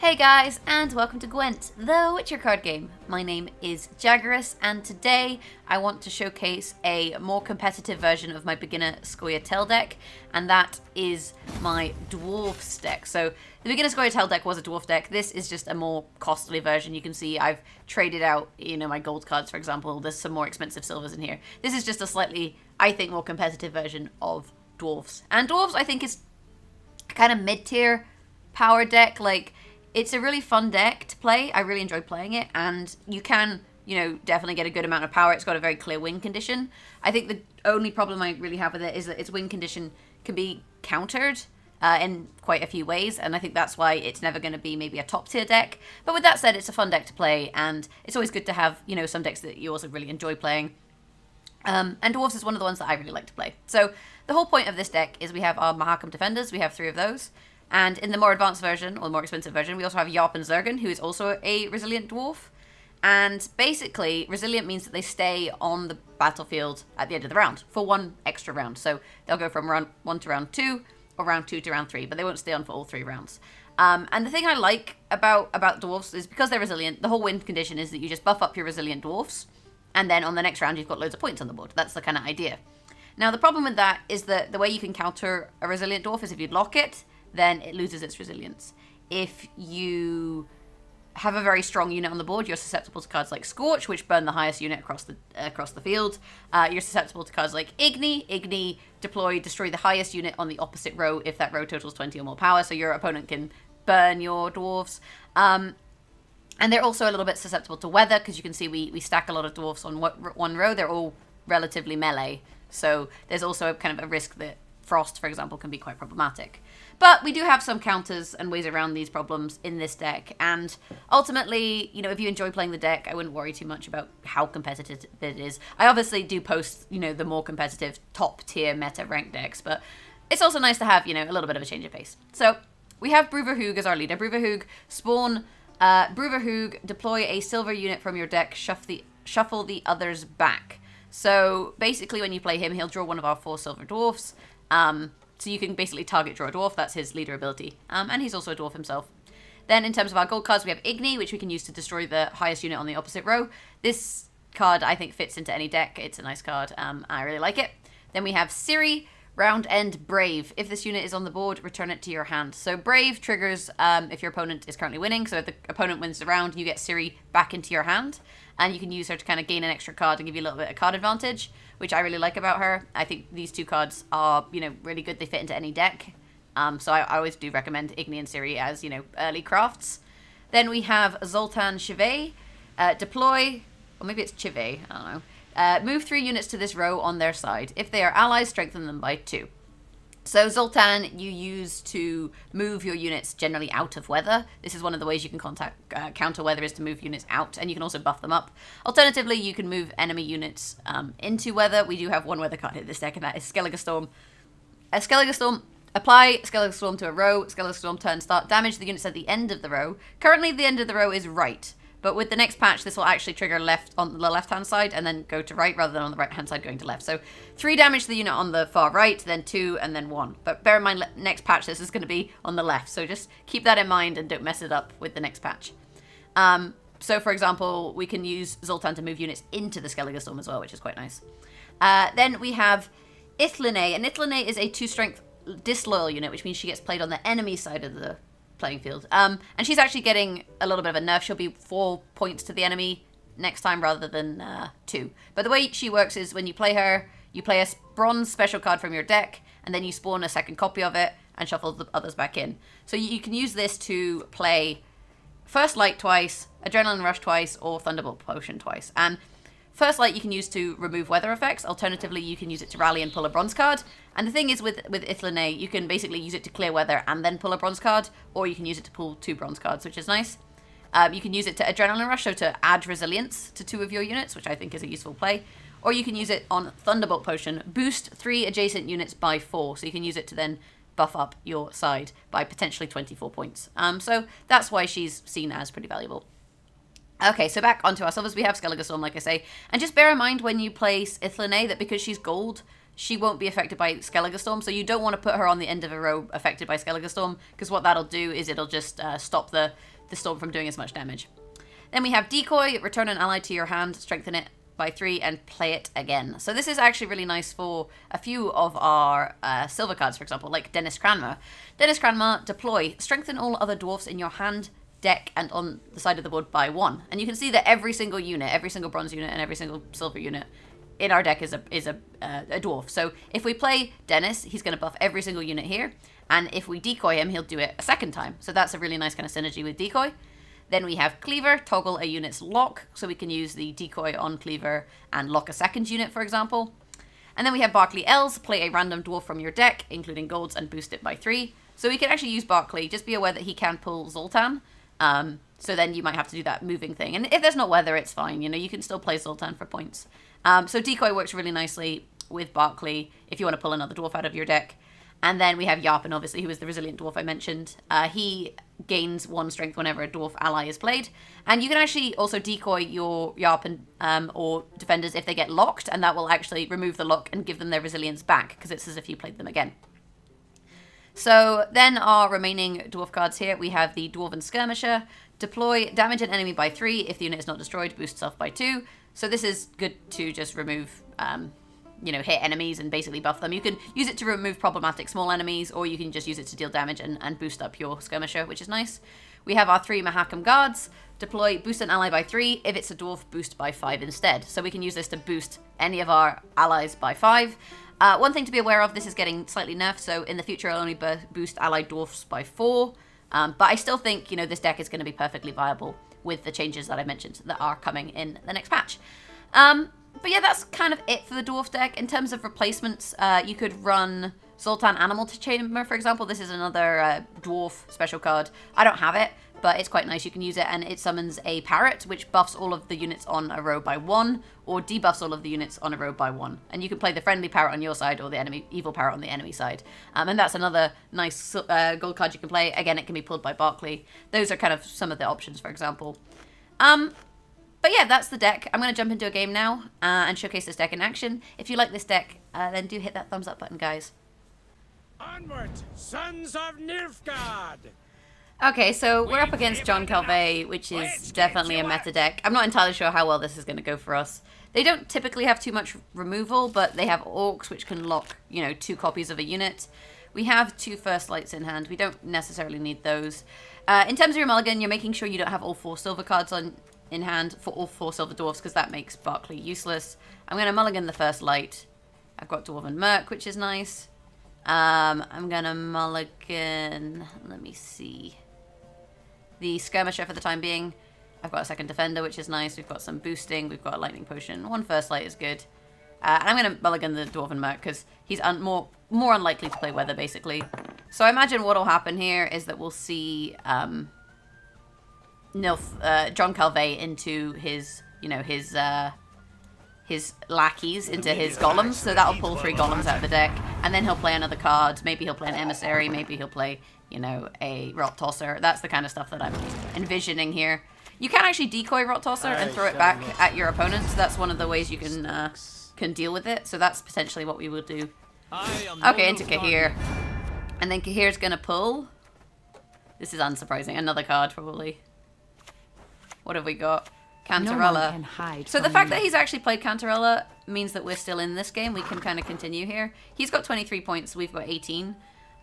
Hey guys, and welcome to Gwent, the Witcher card game. My name is Jaggerous, and today I want to showcase a more competitive version of my beginner Scoia'tael deck, and that is my Dwarves deck. So the beginner Scoia'tael deck was a Dwarf deck. This is just a more costly version. You can see I've traded out, my gold cards, for example. There's some more expensive silvers in here. This is just a slightly, I think, more competitive version of Dwarves. And Dwarves, I think, is kind of mid-tier power deck. It's a really fun deck to play. I really enjoy playing it, and you can, definitely get a good amount of power. It's got a very clear win condition. I think the only problem I really have with it is that its win condition can be countered in quite a few ways, and I think that's why it's never going to be maybe a top tier deck. But with that said, it's a fun deck to play, and it's always good to have, some decks that you also really enjoy playing. And Dwarves is one of the ones that I really like to play. So the whole point of this deck is we have our Mahakam Defenders. We have 3 of those. And in the more advanced version, or the more expensive version, we also have Yarp and Zergen, who is also a resilient dwarf. And basically, resilient means that they stay on the battlefield at the end of the round for 1 extra round. So they'll go from round 1 to round 2, or round 2 to round 3, but they won't stay on for all 3 rounds. And the thing I like about dwarves is because they're resilient, the whole win condition is that you just buff up your resilient dwarfs, and then on the next round you've got loads of points on the board. That's the kind of idea. Now the problem with that is that the way you can counter a resilient dwarf is if you lock it, then it loses its resilience. If you have a very strong unit on the board, you're susceptible to cards like Scorch, which burn the highest unit across the field. You're susceptible to cards like Igni. Igni, destroy the highest unit on the opposite row if that row totals 20 or more power, so your opponent can burn your dwarves. And they're also a little bit susceptible to weather, because you can see we stack a lot of dwarfs on one row. They're all relatively melee, so there's also kind of a risk that frost, for example, can be quite problematic. But we do have some counters and ways around these problems in this deck, and ultimately, if you enjoy playing the deck, I wouldn't worry too much about how competitive it is. I obviously do post, the more competitive top-tier meta ranked decks, but it's also nice to have, a little bit of a change of pace. So we have Bruverhoog as our leader. Bruverhoog, spawn Bruverhoog, deploy a silver unit from your deck, shuffle the others back. So basically when you play him, he'll draw one of our 4 silver dwarfs. So you can basically target draw a dwarf. That's his leader ability. And he's also a dwarf himself. Then in terms of our gold cards, we have Igni, which we can use to destroy the highest unit on the opposite row. This card, I think, fits into any deck. It's a nice card. I really like it. Then we have Ciri, round end Brave. If this unit is on the board, return it to your hand. So Brave triggers if your opponent is currently winning. So if the opponent wins the round, you get Ciri back into your hand. And you can use her to kind of gain an extra card and give you a little bit of card advantage, which I really like about her. I think these 2 cards are, really good. They fit into any deck. So I always do recommend Igni and Ciri as, early crafts. Then we have Zoltan Chivet. Deploy, or maybe it's Chivet, I don't know. Move 3 units to this row on their side. If they are allies, strengthen them by 2. So Zoltan, you use to move your units generally out of weather. This is one of the ways you can counter weather, is to move units out, and you can also buff them up. Alternatively, you can move enemy units into weather. We do have 1 weather card in this deck, and that is Skellige Storm. Skellige Storm, apply Skellige Storm to a row. Skellige Storm turn start. Damage the units at the end of the row. Currently, the end of the row is right. But with the next patch, this will actually trigger left on the left-hand side and then go to right rather than on the right-hand side going to left. So 3 damage to the unit on the far right, then 2, and then 1. But bear in mind, next patch, this is going to be on the left. So just keep that in mind and don't mess it up with the next patch. So, for example, we can use Zoltan to move units into the Skellige Storm as well, which is quite nice. Then we have Ithlinne, and Ithlinne is a 2-strength disloyal unit, which means she gets played on the enemy side of the playing field. And she's actually getting a little bit of a nerf. She'll be 4 points to the enemy next time rather than 2. But the way she works is when you play her, you play a bronze special card from your deck, and then you spawn a second copy of it and shuffle the others back in. So you can use this to play First Light twice, Adrenaline Rush twice, or Thunderbolt Potion twice. And First Light you can use to remove weather effects. Alternatively, you can use it to rally and pull a bronze card. And the thing is with Ithlinne, you can basically use it to clear weather and then pull a bronze card, or you can use it to pull 2 bronze cards, which is nice. You can use it to Adrenaline Rush, so to add resilience to 2 of your units, which I think is a useful play. Or you can use it on Thunderbolt Potion, boost 3 adjacent units by 4, so you can use it to then buff up your side by potentially 24 points. So that's why she's seen as pretty valuable. Okay, so back onto our silvers, we have Skellige Storm, like I say. And just bear in mind when you place Ithlinne that because she's gold, she won't be affected by Skellige Storm, so you don't want to put her on the end of a row affected by Skellige Storm, because what that'll do is it'll just stop the storm from doing as much damage. Then we have Decoy, return an ally to your hand, strengthen it by 3, and play it again. So this is actually really nice for a few of our silver cards, for example, like Dennis Cranmer. Dennis Cranmer, deploy, strengthen all other dwarfs in your hand, deck, and on the side of the board by 1. And you can see that every single unit, every single bronze unit, and every single silver unit in our deck is a dwarf. So if we play Dennis, he's going to buff every single unit here, and if we decoy him, he'll do it a second time. So that's a really nice kind of synergy with decoy. Then we have Cleaver, toggle a unit's lock, so we can use the decoy on Cleaver and lock a second unit, for example. And then we have Barclay Els, play a random dwarf from your deck, including golds, and boost it by 3. So we can actually use Barclay, just be aware that he can pull Zoltan, so then you might have to do that moving thing. And if there's not weather, it's fine, you know, you can still play Zoltan for points. So decoy works really nicely with Barclay if you want to pull another dwarf out of your deck. And then we have Yarpen, obviously, who is the resilient dwarf I mentioned. He gains 1 strength whenever a dwarf ally is played. And you can actually also decoy your Yarpen or defenders if they get locked, and that will actually remove the lock and give them their resilience back, because it's as if you played them again. So then our remaining dwarf cards here, we have the Dwarven Skirmisher. Deploy, damage an enemy by 3. If the unit is not destroyed, boost itself by 2. So this is good to just remove... you know, hit enemies and basically buff them. You can use it to remove problematic small enemies, or you can just use it to deal damage and boost up your skirmisher, which is nice. We have our 3 Mahakam Guards. Deploy, boost an ally by 3. If it's a dwarf, boost by 5 instead. So we can use this to boost any of our allies by 5. One thing to be aware of, this is getting slightly nerfed, so in the future I'll only boost allied dwarfs by 4. But I still think, you know, this deck is going to be perfectly viable with the changes that I mentioned that are coming in the next patch. But yeah, that's kind of it for the dwarf deck. In terms of replacements, you could run Zoltan Animal Chamber, for example. This is another dwarf special card. I don't have it, but it's quite nice. You can use it, and it summons a parrot, which buffs all of the units on a row by 1, or debuffs all of the units on a row by 1. And you can play the friendly parrot on your side, or the enemy evil parrot on the enemy side. And that's another nice gold card you can play. Again, it can be pulled by Barclay. Those are kind of some of the options, for example. But yeah, that's the deck. I'm going to jump into a game now and showcase this deck in action. If you like this deck, then do hit that thumbs up button, guys. Onward, sons of Nilfgaard! Okay, so we're up against John Calvé, which is definitely a meta deck. I'm not entirely sure how well this is going to go for us. They don't typically have too much removal, but they have Orcs, which can lock, you know, 2 copies of a unit. We have 2 First Lights in hand. We don't necessarily need those. In terms of your mulligan, you're making sure you don't have all 4 silver cards in hand for all 4 silver dwarfs, because that makes Barclay useless. I'm going to mulligan the First Light. I've got Dwarven Merc, which is nice. I'm going to mulligan, let me see, the Skirmisher for the time being. I've got a second Defender, which is nice. We've got some boosting. We've got a Lightning Potion. 1 First Light is good. And I'm going to mulligan the Dwarven Merc, because he's more unlikely to play Weather, basically. So I imagine what will happen here is that we'll see... John Calvé into his, you know, his lackeys, into his golems, so that'll pull 3 golems out of the deck, and then he'll play another card. Maybe he'll play an emissary, maybe he'll play, you know, a Rot Tosser. That's the kind of stuff that I'm envisioning here. You can actually decoy Rot Tosser and throw it back at your opponent, so that's one of the ways you can deal with it, so that's potentially what we will do. Okay, into Cahir. And then Cahir's gonna pull, this is unsurprising, another card probably. What have we got? Cantarella. So the fact that he's actually played Cantarella means that we're still in this game. We can kind of continue here. He's got 23 points. We've got 18.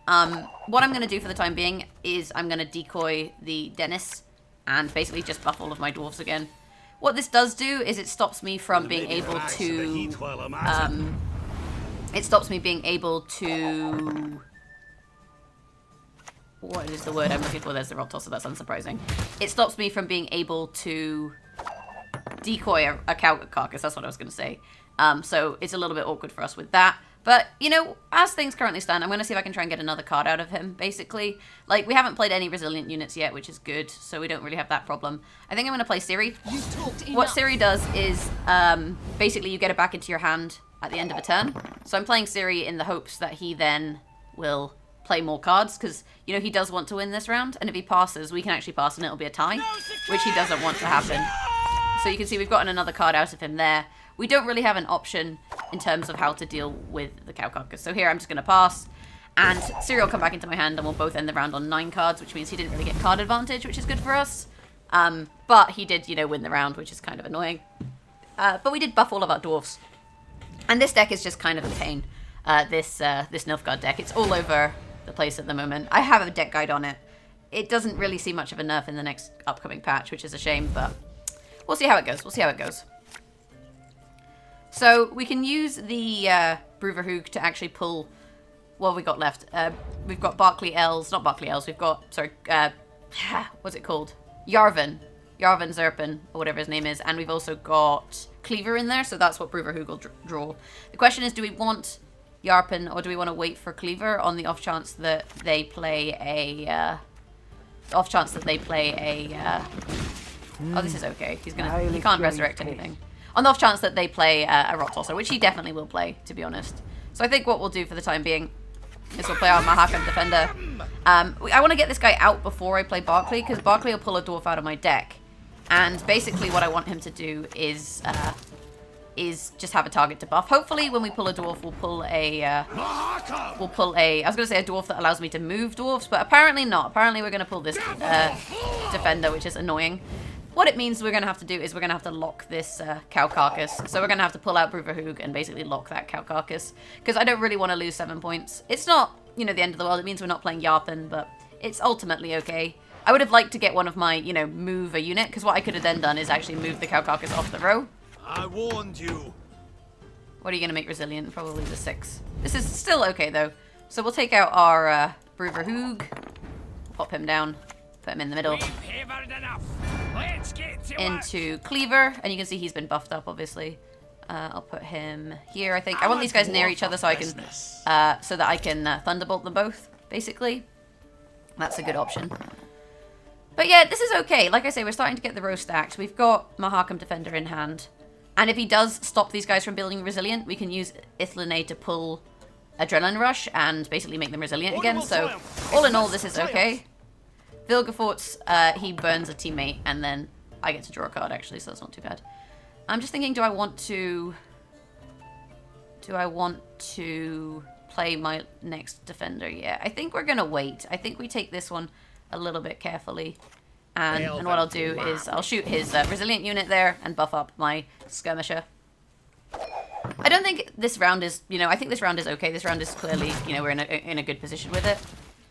What I'm going to do for the time being is I'm going to decoy the Dennis and basically just buff all of my dwarves again. What this does do is it stops me from being able to... it stops me being able to... What is the word I'm looking for? There's the Rot Tosser. That's unsurprising. It stops me from being able to decoy a cow carcass. That's what I was going to say. So it's a little bit awkward for us with that. But, you know, as things currently stand, I'm going to see if I can try and get another card out of him, basically. Like, we haven't played any resilient units yet, which is good, so we don't really have that problem. I think I'm going to play Ciri. What Ciri does is, basically you get it back into your hand at the end of a turn. So I'm playing Ciri in the hopes that he then will... play more cards, because, you know, he does want to win this round, and if he passes, we can actually pass and it'll be a tie, which he doesn't want to happen. So you can see we've gotten another card out of him there. We don't really have an option in terms of how to deal with the cow carcass. So here I'm just going to pass, and Ciri will come back into my hand, and we'll both end the round on 9 cards, which means he didn't really get card advantage, which is good for us. But he did, win the round, which is kind of annoying. But we did buff all of our dwarves. And this deck is just kind of a pain. This Nilfgaard deck. It's all over the place at the moment. I have a deck guide on it. It doesn't really see much of a nerf in the next upcoming patch, which is a shame, but we'll see how it goes. So we can use the Bruverhoog to actually pull what have we got left. We've got not Barkley Elves, we've got, sorry, what's it called? Yarvan Zerpin, or whatever his name is, and we've also got Cleaver in there, so that's what Bruverhoog will draw. The question is, do we want Yarpen, or do we want to wait for Cleaver on the off chance that they play a... oh, this is okay. He can't resurrect anything. On the off chance that they play a Rot Tosser, which he definitely will play, to be honest. So I think what we'll do for the time being is we'll play our Mahakam Defender. I want to get this guy out before I play Barkley, because Barkley will pull a dwarf out of my deck. And basically what I want him to do is just have a target to buff. Hopefully when we pull a dwarf, we'll pull a I was going to say a dwarf that allows me to move dwarfs, but apparently not. Apparently we're going to pull this defender, which is annoying. What it means we're going to have to do is we're going to have to lock this cow carcass. So we're going to have to pull out Bruverhoog and basically lock that cow carcass, because I don't really want to lose 7 points. It's not, the end of the world. It means we're not playing Yarpen, but it's ultimately okay. I would have liked to get one of my, move a unit, because what I could have then done is actually move the cow carcass off the row. I warned you. What are you going to make resilient? Probably the 6. This is still okay, though. So we'll take out our Bruverhoog, pop him down, put him in the middle, into Cleaver, and you can see he's been buffed up, obviously. I'll put him here, I think. I want these guys near each other so I can, so that I can Thunderbolt them both, basically. That's a good option. But yeah, this is okay. Like I say, we're starting to get the row stacked. We've got Mahakam Defender in hand. And if he does stop these guys from building resilient, we can use Ithlinay to pull Adrenaline Rush and basically make them resilient again. So all in all, this is okay. Vilgefortz, he burns a teammate, and then I get to draw a card, actually, so that's not too bad. I'm just thinking, do I want to play my next defender? Yeah, I think we're going to wait. I think we take this one a little bit carefully. And what I'll do is I'll shoot his resilient unit there and buff up my skirmisher. I don't think this round is, I think this round is okay. This round is clearly, we're in a good position with it.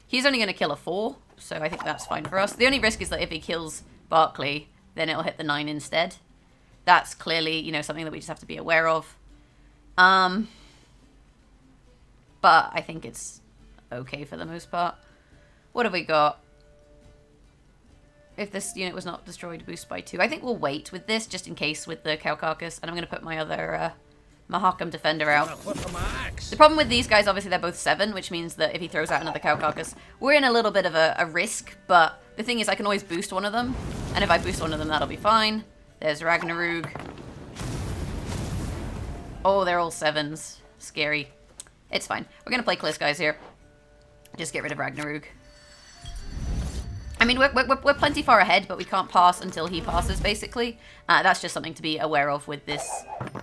He's only going to kill a 4, so I think that's fine for us. The only risk is that if he kills Barkley, then it'll hit the 9 instead. That's clearly, something that we just have to be aware of. But I think it's okay for the most part. What have we got? If this unit was not destroyed, boost by 2. I think we'll wait with this, just in case with the cow carcass. And I'm going to put my other Mahakam Defender out. The problem with these guys, obviously, they're both 7, which means that if he throws out another cow carcass, we're in a little bit of a risk. But the thing is, I can always boost one of them. And if I boost one of them, that'll be fine. There's Ragnarug. Oh, they're all 7s. Scary. It's fine. We're going to play Kliss guys here. Just get rid of Ragnarug. I mean, we're plenty far ahead, but we can't pass until he passes, basically. That's just something to be aware of with this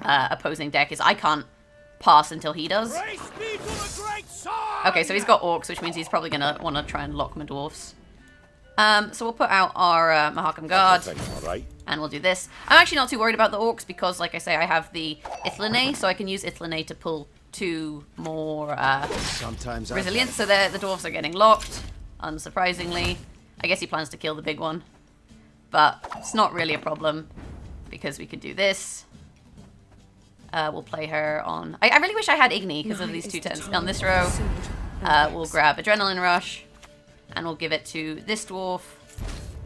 opposing deck, is I can't pass until he does. Okay, so he's got orcs, which means he's probably going to want to try and lock my dwarfs. So we'll put out our Mahakam Guard, and we'll do this. I'm actually not too worried about the orcs, because, like I say, I have the Ithlinay, so I can use Ithlinay to pull 2 more resilient. So the dwarfs are getting locked, unsurprisingly. I guess he plans to kill the big one, but it's not really a problem because we could do this. We'll play her on... I really wish I had Igni because of these 2 10s. On this row, we'll grab Adrenaline Rush, and we'll give it to this dwarf,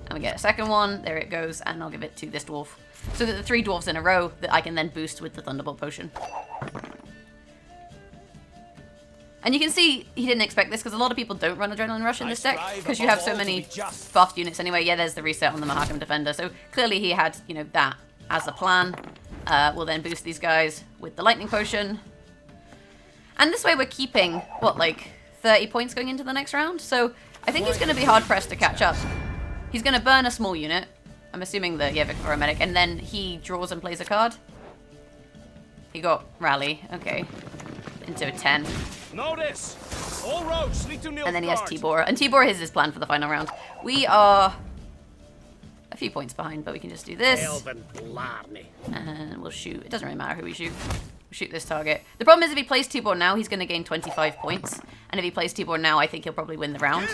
and we get a second one. There it goes, and I'll give it to this dwarf. So that the 3 dwarves in a row that I can then boost with the Thunderbolt Potion. And you can see he didn't expect this, because a lot of people don't run Adrenaline Rush in this deck, because you have so many buffed units anyway. Yeah, there's the reset on the Mahakam Defender. So clearly he had, that as a plan. We'll then boost these guys with the Lightning Potion. And this way we're keeping, 30 points going into the next round? So I think he's going to be hard-pressed to catch up. He's going to burn a small unit. I'm assuming the Victor Medic. And then he draws and plays a card. He got rally. Okay. Into a 10. Notice! All roads lead to Nilfgaard. And then he has Tibor. And Tibor is his plan for the final round. We are a few points behind, but we can just do this. Elven Blarney. And we'll shoot. It doesn't really matter who we shoot. We'll shoot this target. The problem is if he plays Tibor now, he's going to gain 25 points. And if he plays Tibor now, I think he'll probably win the round.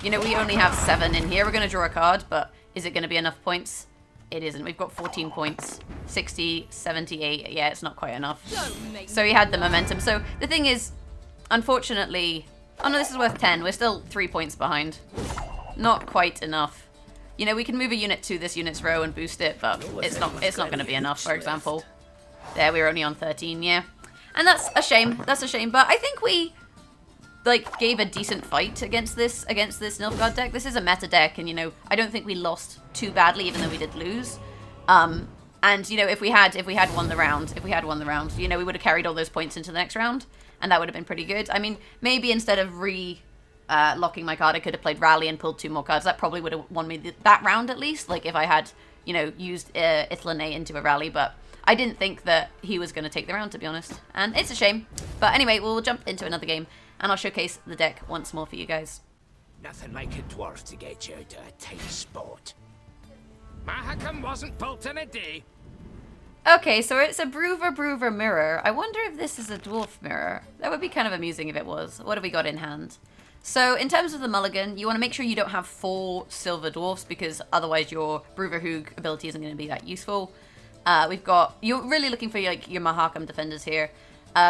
You know, we only have 7 in here. We're going to draw a card, but is it going to be enough points? It isn't. We've got 14 points. 60, 78. Yeah, it's not quite enough. So he had the momentum. So the thing is, unfortunately... Oh no, this is worth 10. We're still 3 points behind. Not quite enough. You know, we can move a unit to this unit's row and boost it, but it's not going to be enough, for example. There, we were only on 13, yeah. And that's a shame. That's a shame. But I think we, like, gave a decent fight against this Nilfgaard deck. This is a meta deck, and, you know, I don't think we lost too badly, even though we did lose. And, you know, if we had won the round, you know, we would have carried all those points into the next round, and that would have been pretty good. I mean, maybe instead of locking my card, I could have played Rally and pulled 2 more cards. That probably would have won me that round at least, like if I had, you know, used Ithlane into a Rally, but I didn't think that he was going to take the round, to be honest. And it's a shame. But anyway, we'll jump into another game, and I'll showcase the deck once more for you guys. Nothing like a dwarf to get you to a tight spot. Mahakam wasn't built in a day. Okay, so it's a Brewer mirror. I wonder if this is a dwarf mirror. That would be kind of amusing if it was. What have we got in hand? So in terms of the mulligan, you want to make sure you don't have 4 silver dwarfs, because otherwise your Brewerhoog ability isn't going to be that useful. You're really looking for your Mahakam defenders here.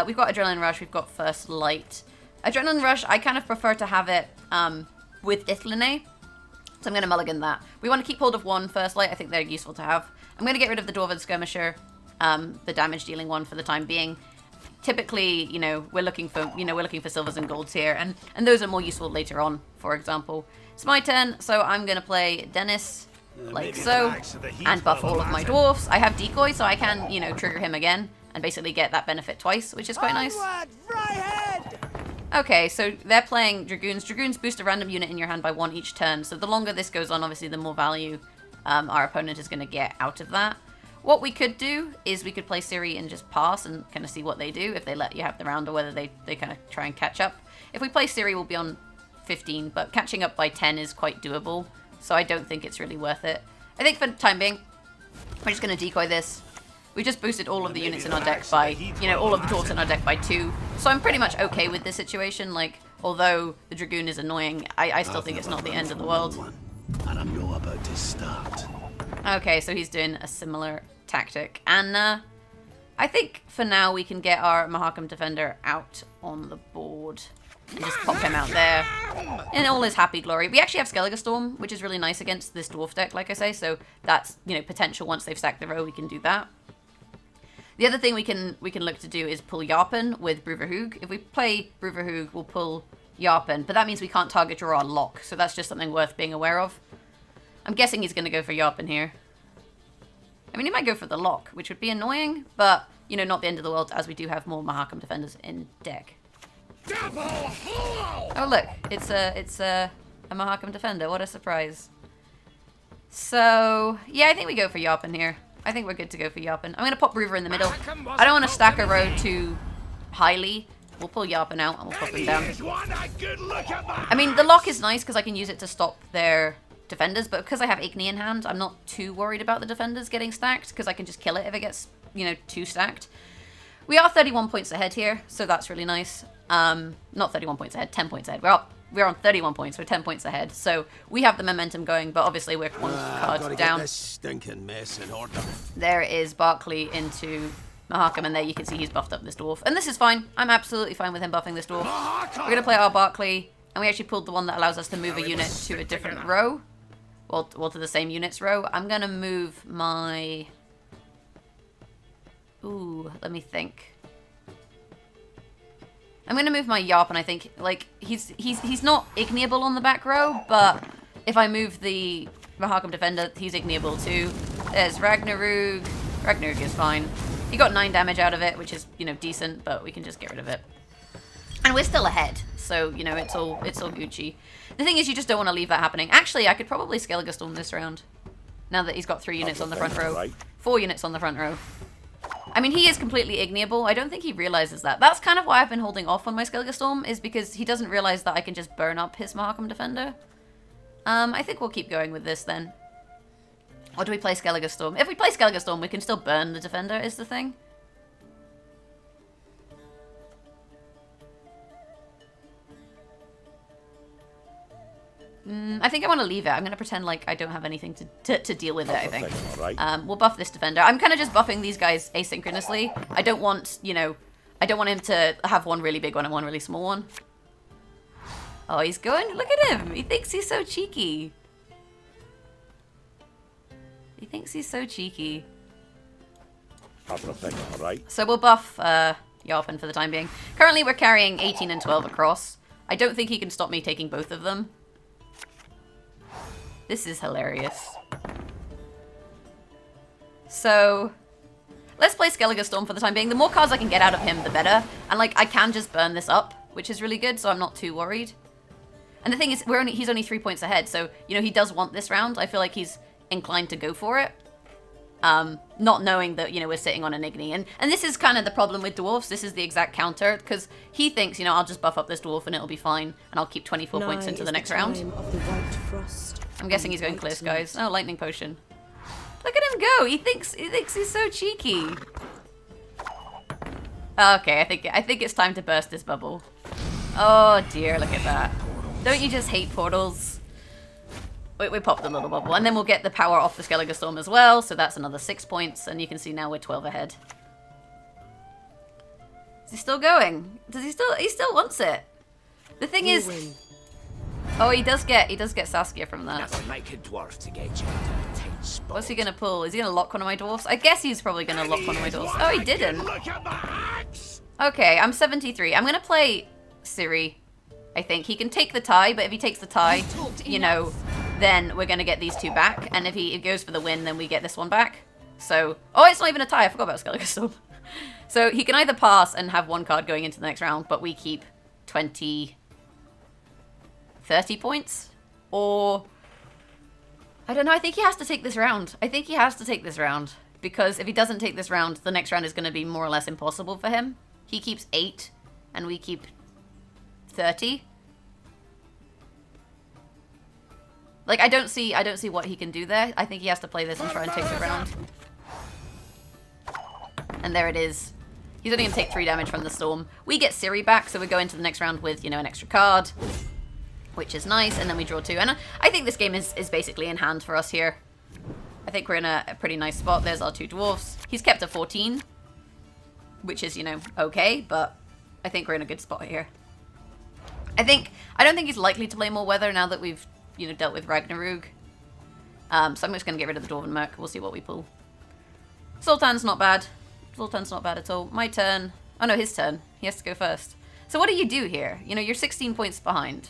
We've got Adrenaline Rush, we've got First Light. Adrenaline Rush, I kind of prefer to have it with Ithlane, so I'm going to mulligan that. We want to keep hold of 1 First Light, I think they're useful to have. I'm going to get rid of the Dwarven Skirmisher, the damage dealing one for the time being. Typically, you know, we're looking for silvers and golds here, and those are more useful later on, for example. It's my turn, so I'm going to play Dennis, like so, and buff all of my dwarfs. I have Decoy, so I can, you know, trigger him again, and basically get that benefit twice, which is quite nice. Okay, so they're playing Dragoons. Dragoons boost a random unit in your hand by 1 each turn, so the longer this goes on, obviously, the more value our opponent is going to get out of that. What we could do is we could play Ciri and just pass and kind of see what they do, if they let you have the round or whether they kind of try and catch up. If we play Ciri, we'll be on 15, but catching up by 10 is quite doable, so I don't think it's really worth it. I think for the time being, we're just going to decoy this. We just boosted all of the units in our deck by, you know, all of the dwarves in our deck by 2, so I'm pretty much okay with this situation. Like, although the Dragoon is annoying, I still think it's not the end of the world. And I'm not about to start. Okay, so he's doing a similar tactic, and I think for now we can get our Mahakam defender out on the board and just pop him out there in all his happy glory. We actually have Skellige Storm, which is really nice against this dwarf deck, like I say, so that's, you know, potential. Once they've stacked the row, we can do that. The other thing we can look to do is pull Yarpen with Brewerhoog. If we play Brewerhoog, we'll pull Yarpen, but that means we can't target draw our lock, so that's just something worth being aware of. I'm guessing he's going to go for Yarpen here. I mean, he might go for the lock, which would be annoying, but, you know, not the end of the world, as we do have more Mahakam defenders in deck. Oh, look, it's a Mahakam defender. What a surprise. So, yeah, I think we go for Yarpen here. I think we're good to go for Yarpen. I'm going to pop Brewer in the middle. I don't want to stack a row too highly. We'll pull Yarpen out and we'll pop him down. I mean, the lock is nice because I can use it to stop their defenders, but because I have Igni in hand, I'm not too worried about the defenders getting stacked because I can just kill it if it gets, you know, too stacked. We are 31 points ahead here, so that's really nice. Not 31 points ahead, 10 points ahead. We're on 31 points, we're 10 points ahead, so we have the momentum going, but obviously we're 1 card down. Get this stinking mess in order. There is Barkley into Mahakam, and there you can see he's buffed up this dwarf. And this is fine. I'm absolutely fine with him buffing this dwarf. We're going to play our Barkley, and we actually pulled the one that allows us to move a unit to a different row. Well, to the same units row. I'm going to move my... Ooh, let me think. I'm going to move my Yarpen, I think. Like, he's not igniable on the back row, but if I move the Mahakam defender, he's igniable too. There's Ragnarug. Ragnarug is fine. He got 9 damage out of it, which is, you know, decent, but we can just get rid of it. And we're still ahead, so, you know, it's all Gucci. The thing is, you just don't want to leave that happening. Actually, I could probably Skellige Storm this round, now that he's got 3 units on the front row. 4 units on the front row. I mean, he is completely igniable. I don't think he realizes that. That's kind of why I've been holding off on my Skellige Storm, is because he doesn't realize that I can just burn up his Mahakam Defender. I think we'll keep going with this then. Or do we play Skellige Storm? If we play Skellige Storm, we can still burn the Defender, is the thing. I think I want to leave it. I'm going to pretend like I don't have anything to deal with it, I think. We'll buff this Defender. I'm kind of just buffing these guys asynchronously. I don't want, you know, I don't want him to have one really big one and one really small one. Oh, he's going, look at him. He thinks he's so cheeky. He thinks he's so cheeky. Everything all right? So we'll buff Yarpen for the time being. Currently we're carrying 18 and 12 across. I don't think he can stop me taking both of them. This is hilarious. So, let's play Skellige Storm for the time being. The more cards I can get out of him, the better. And, like, I can just burn this up, which is really good, so I'm not too worried. And the thing is, he's only 3 points ahead, so, you know, he does want this round. I feel like he's inclined to go for it. Not knowing that, you know, we're sitting on an Igni. And this is kind of the problem with Dwarves. This is the exact counter, because he thinks, you know, I'll just buff up this Dwarf and it'll be fine, and I'll keep 24 points into the next round. I'm guessing he's going clear skies. Oh, lightning potion. Look at him go! He thinks he's so cheeky. Okay, I think it's time to burst this bubble. Oh dear, look at that. Don't you just hate portals? We popped the little bubble, and then we'll get the power off the Skellige Storm as well, so that's another 6 points, and you can see now we're 12 ahead. Is he still going? He still wants it. The thing is, oh, he does get Saskia from that. Nothing like a dwarf to get you into a tight spot. What's he gonna pull? Is he gonna lock one of my dwarfs? I guess he's probably gonna lock one of my dwarfs. Oh, he didn't. Look at my axe! Okay, I'm 73. I'm gonna play Ciri. I think he can take the tie, but if he takes the tie, you know, then we're gonna get these two back. And if he goes for the win, then we get this one back. So, oh, it's not even a tie. I forgot about Skellige Storm. So he can either pass and have one card going into the next round, but we keep 30 points, or I don't know. I think he has to take this round. Because if he doesn't take this round, the next round is going to be more or less impossible for him. He keeps 8 and we keep 30. Like, I don't see what he can do there. I think he has to play this and try and take the round. And there it is. He's only going to take 3 damage from the storm. We get Ciri back, so we go into the next round with, you know, an extra card, which is nice, and then we draw 2. And I think this game is basically in hand for us here. I think we're in a pretty nice spot. There's our 2 dwarfs. He's kept a 14, which is, you know, okay, but I think we're in a good spot here. I don't think he's likely to play more weather now that we've, you know, dealt with Ragnarok. So I'm just going to get rid of the Dwarven Merc. We'll see what we pull. Sultan's not bad. Sultan's not bad at all. My turn. Oh no, his turn. He has to go first. So what do you do here? You know, you're 16 points behind.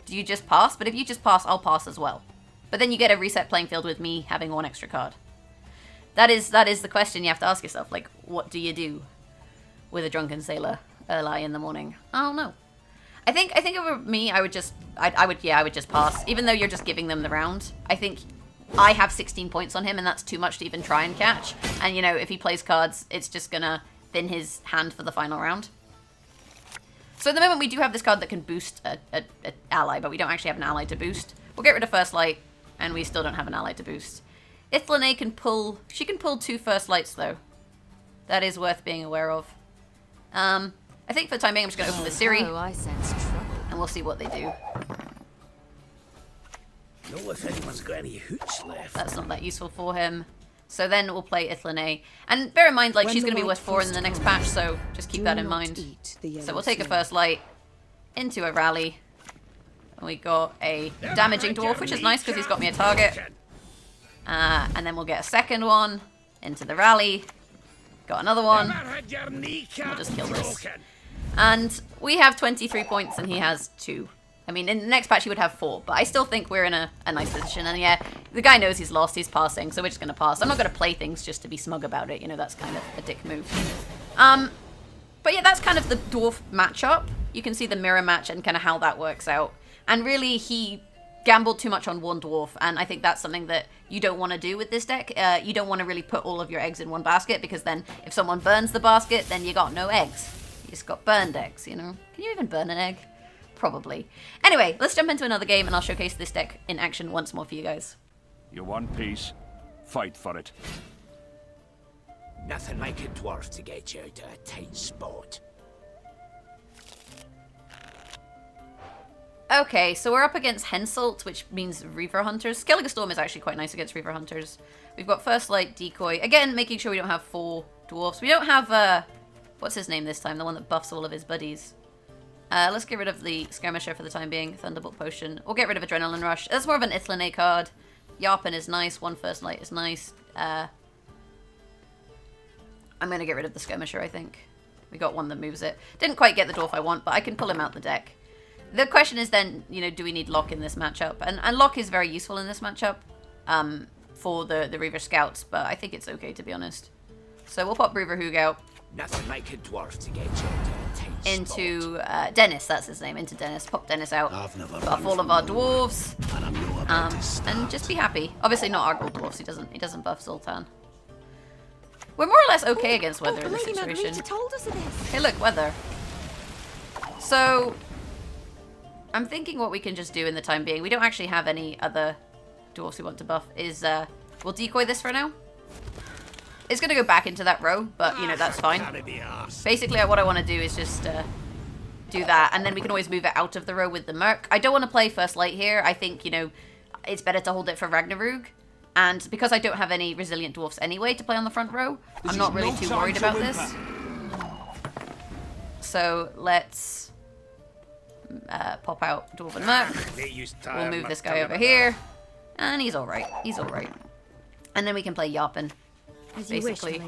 Do you just pass? But if you just pass, I'll pass as well. But then you get a reset playing field with me having 1 extra card. That is the question you have to ask yourself. Like, what do you do with a drunken sailor early in the morning? I don't know. I think if it were me, I would just pass. Even though you're just giving them the round. I think I have 16 points on him, and that's too much to even try and catch. And, you know, if he plays cards, it's just gonna thin his hand for the final round. So at the moment, we do have this card that can boost an ally, but we don't actually have an ally to boost. We'll get rid of First Light, and we still don't have an ally to boost. Ithlane can pull... She can pull 2 First Lights, though. That is worth being aware of. I think for the time being, I'm just going to open the Ciri. Oh, I sense trouble. And we'll see what they do. Know if anyone's got any hooch left. That's not that useful for him. So then we'll play Ithlane. And bear in mind, like, she's going to be worth 4 in the next patch, so just keep that in mind. So we'll take a First Light into a rally. And we got a damaging dwarf, which is nice because he's got me a target. And then we'll get a second one into the rally. Got another one. We'll just kill this. And we have 23 points and he has 2. I mean, in the next patch he would have 4, but I still think we're in a nice position. And yeah, the guy knows he's lost, he's passing, so we're just going to pass. I'm not going to play things just to be smug about it, you know, that's kind of a dick move. But yeah, that's kind of the dwarf matchup. You can see the mirror match and kind of how that works out. And really, he gambled too much on one dwarf, and I think that's something that you don't want to do with this deck. You don't want to really put all of your eggs in one basket, because then if someone burns the basket, then you got no eggs. You just got burned eggs, you know? Can you even burn an egg? Probably. Anyway, let's jump into another game, and I'll showcase this deck in action once more for you guys. You want peace? Fight for it. Nothing like a dwarf to get you out of a tight spot. Okay, so we're up against Henselt, which means Reaver Hunters. Skellige Storm is actually quite nice against Reaver Hunters. We've got First Light, Decoy. Again, making sure we don't have 4 dwarfs. We don't have, what's his name this time? The one that buffs all of his buddies. Let's get rid of the Skirmisher for the time being. Thunderbolt Potion. We'll get rid of Adrenaline Rush. That's more of an Ithlinay card. Yarpen is nice. 1 First Light is nice. I'm going to get rid of the Skirmisher, I think. We got one that moves it. Didn't quite get the dwarf I want, but I can pull him out the deck. The question is then, you know, do we need Lock in this matchup? And Lock is very useful in this matchup for the Reaver Scouts, but I think it's okay, to be honest. So we'll pop Reaver Hoog out. Nothing like a dwarf to get you out of a tight into Dennis, that's his name, into Dennis. Pop Dennis out. Buff all of our dwarves. And just be happy. Obviously not Argol dwarves, he doesn't buff Zoltan. We're more or less okay against weather in this situation. Told us of this. Hey look, weather. So I'm thinking what we can just do in the time being, we don't actually have any other dwarfs we want to buff, is we'll decoy this for now. It's going to go back into that row, but, you know, that's fine. Basically, what I want to do is just do that, and then we can always move it out of the row with the Merc. I don't want to play First Light here. I think, you know, it's better to hold it for Ragnarug. And because I don't have any Resilient Dwarfs anyway to play on the front row, I'm not really too worried about this. So, let's pop out Dwarven Merc. We'll move this guy over here. And he's alright. He's alright. And then we can play Yarpen. Basically.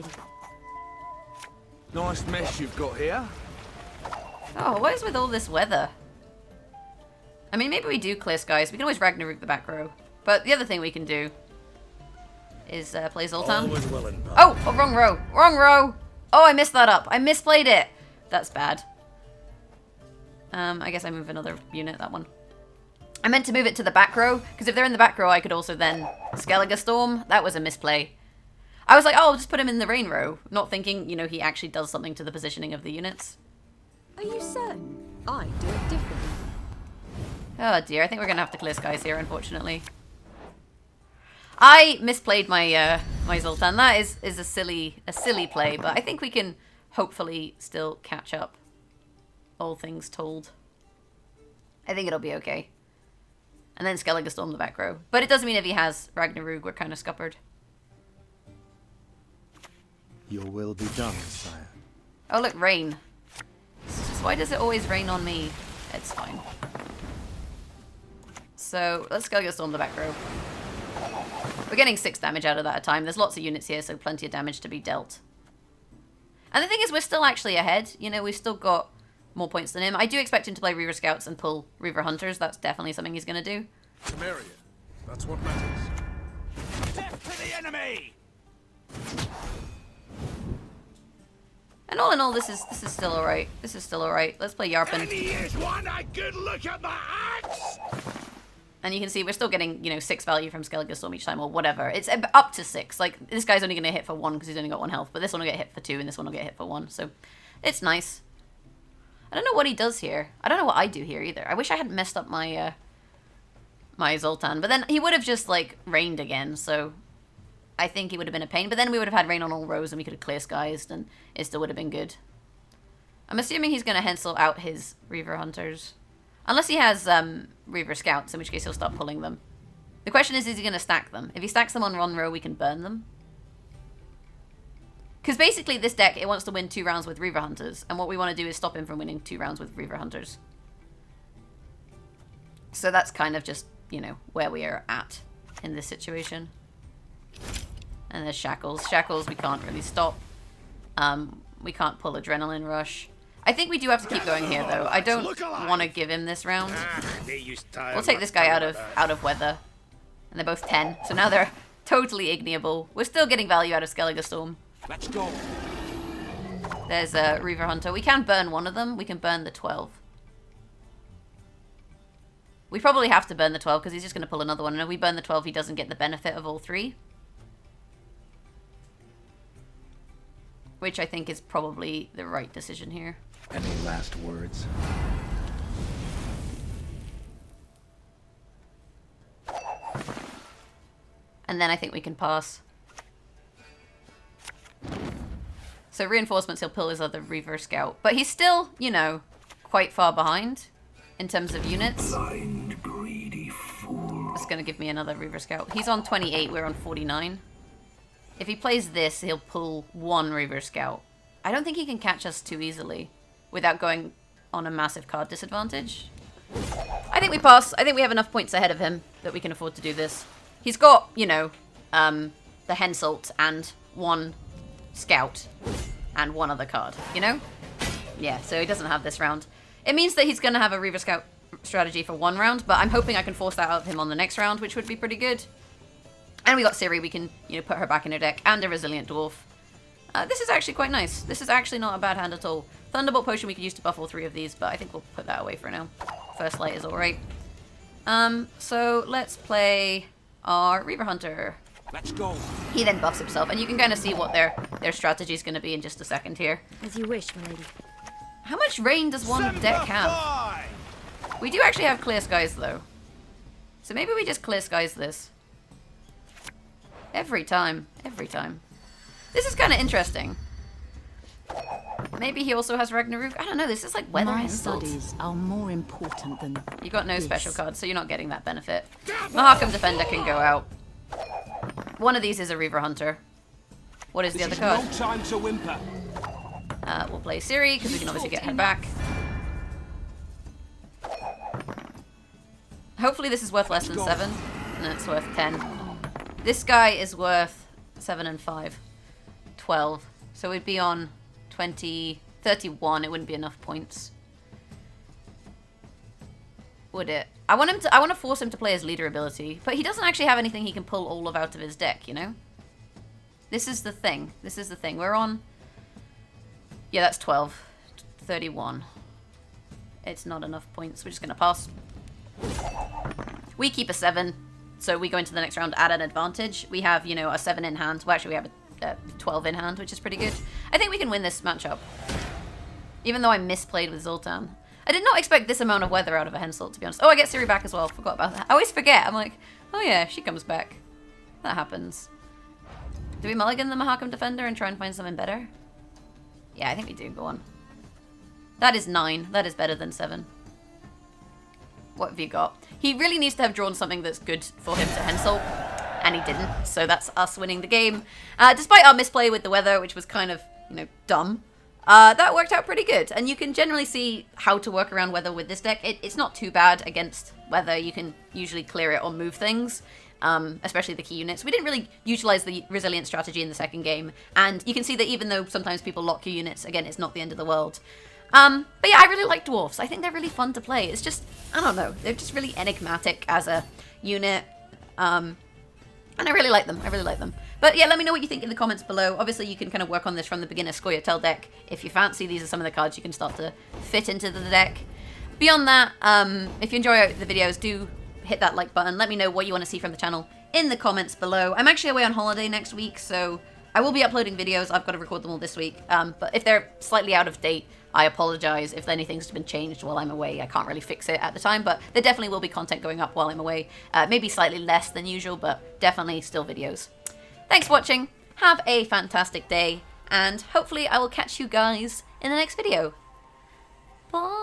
Nice mess you've got here. Oh, what is with all this weather? I mean, maybe we do clear skies. We can always Ragnarok the back row. But the other thing we can do is play Zoltan. Oh, wrong row. Wrong row. Oh, I messed that up. I misplayed it. That's bad. I guess I move another unit, that one. I meant to move it to the back row, because if they're in the back row, I could also then Skellige Storm. That was a misplay. I was like, oh, I'll just put him in the rain row, not thinking, you know, he actually does something to the positioning of the units. Are you certain? I do it differently. Oh dear, I think we're going to have to clear skies here, unfortunately. I misplayed my my Zoltan. That is a silly play, but I think we can hopefully still catch up, all things told. I think it'll be okay. And then Skellige Storm the back row. But it doesn't mean if he has Ragnarug, we're kind of scuppered. Your will be done, sire. Oh look, rain. Why does it always rain on me? It's fine. So, let's Skellige Storm the back row. We're getting 6 damage out of that a time. There's lots of units here, so plenty of damage to be dealt. And the thing is, we're still actually ahead. You know, we've still got more points than him. I do expect him to play Reaver Scouts and pull Reaver Hunters. That's definitely something he's going to do. Marion, that's what matters. Death to the enemy! And all in all, this is still alright. This is still alright. Let's play Yarpen. Want a good look at my axe? And you can see we're still getting, you know, 6 value from Skellige Storm each time, or whatever. It's up to 6. Like, this guy's only going to hit for 1 because he's only got 1 health, but this one will get hit for 2, and this one will get hit for 1. So, it's nice. I don't know what he does here. I don't know what I do here either. I wish I hadn't messed up my my Zoltan, but then he would have just, like, rained again, so I think it would have been a pain. But then we would have had rain on all rows, and we could have clear skies, and it still would have been good. I'm assuming he's going to Hensel out his Reaver Hunters. Unless he has Reaver Scouts, in which case he'll start pulling them. The question is he going to stack them? If he stacks them on one row, we can burn them. Because basically this deck, it wants to win 2 rounds with Reaver Hunters. And what we want to do is stop him from winning 2 rounds with Reaver Hunters. So that's kind of just, you know, where we are at in this situation. And there's Shackles. Shackles we can't really stop. We can't pull Adrenaline Rush. I think we do have to keep going here, though. I don't want to give him this round. We'll take this guy out of weather. And they're both 10. So now they're totally igniable. We're still getting value out of Skellige Storm. Let's go. There's a Reaver Hunter. We can burn one of them. We can burn the 12. We probably have to burn the 12 because he's just going to pull another one. And if we burn the 12, he doesn't get the benefit of all 3. Which I think is probably the right decision here. Any last words? And then I think we can pass. So reinforcements, he'll pull his other Reaver Scout. But he's still, you know, quite far behind in terms of units. Blind, greedy fool. That's going to give me another Reaver Scout. He's on 28, we're on 49. If he plays this, he'll pull 1 Reaver Scout. I don't think he can catch us too easily without going on a massive card disadvantage. I think we pass. I think we have enough points ahead of him that we can afford to do this. He's got, you know, the Henselt and 1 Scout and 1 other card, you know? Yeah, so he doesn't have this round. It means that he's going to have a Reaver Scout strategy for 1 round, but I'm hoping I can force that out of him on the next round, which would be pretty good. And we got Ciri, we can, you know, put her back in her deck, and a Resilient Dwarf. This is actually quite nice. This is actually not a bad hand at all. Thunderbolt Potion we could use to buff all 3 of these, but I think we'll put that away for now. First Light is alright. So let's play our Reaver Hunter. Let's go. He then buffs himself, and you can kind of see what their strategy is going to be in just a second here. As you wish, my lady. How much rain does one deck have? We do actually have Clear Skies, though. So maybe we just Clear Skies this. Every time. Every time. This is kind of interesting. Maybe he also has Ragnarok. I don't know, this is like weather My insults. studies are more important than You got no this. special cards, so you're not getting that benefit. Mahakam Defender can go out. One of these is a Reaver Hunter. What is the other card? No time to whimper. We'll play Ciri, because we can obviously get her back. Hopefully this is worth less than 7. No, it's worth 10. This guy is worth 7 and 5. 12. So we'd be on 20... 31. It wouldn't be enough points. Would it? I want to force him to play his leader ability, but he doesn't actually have anything he can pull all of out of his deck, you know? This is the thing. This is the thing. We're on... Yeah, that's 12. 31. It's not enough points. We're just going to pass. We keep a 7, so we go into the next round at an advantage. We have, you know, a 7 in hand. Well, actually, we have a 12 in hand, which is pretty good. I think we can win this matchup. Even though I misplayed with Zoltan. I did not expect this amount of weather out of a Henselt, to be honest. Oh, I get Ciri back as well. Forgot about that. I always forget. I'm like, oh yeah, she comes back. That happens. Do we mulligan the Mahakam Defender and try and find something better? Yeah, I think we do. Go on. That is 9. That is better than 7. What have you got? He really needs to have drawn something that's good for him to Henselt, and he didn't. So that's us winning the game. Despite our misplay with the weather, which was kind of, you know, dumb, that worked out pretty good. And you can generally see how to work around weather with this deck. It's not too bad against weather. You can usually clear it or move things. Especially the key units. We didn't really utilize the resilient strategy in the second game, and you can see that even though sometimes people lock key units, again, it's not the end of the world. But yeah, I really like Dwarves. I think they're really fun to play. It's just, I don't know, they're just really enigmatic as a unit, and I really like them. I really like them. But yeah, let me know what you think in the comments below. Obviously, you can kind of work on this from the beginner Scoia'tael deck if you fancy. These are some of the cards you can start to fit into the deck. Beyond that, if you enjoy the videos, do hit that like button. Let me know what you want to see from the channel in the comments below. I'm actually away on holiday next week, so I will be uploading videos. I've got to record them all this week. But if they're slightly out of date, I apologize if anything's been changed while I'm away. I can't really fix it at the time, but there definitely will be content going up while I'm away. Maybe slightly less than usual, but definitely still videos. Thanks for watching. Have a fantastic day, and hopefully I will catch you guys in the next video. Bye!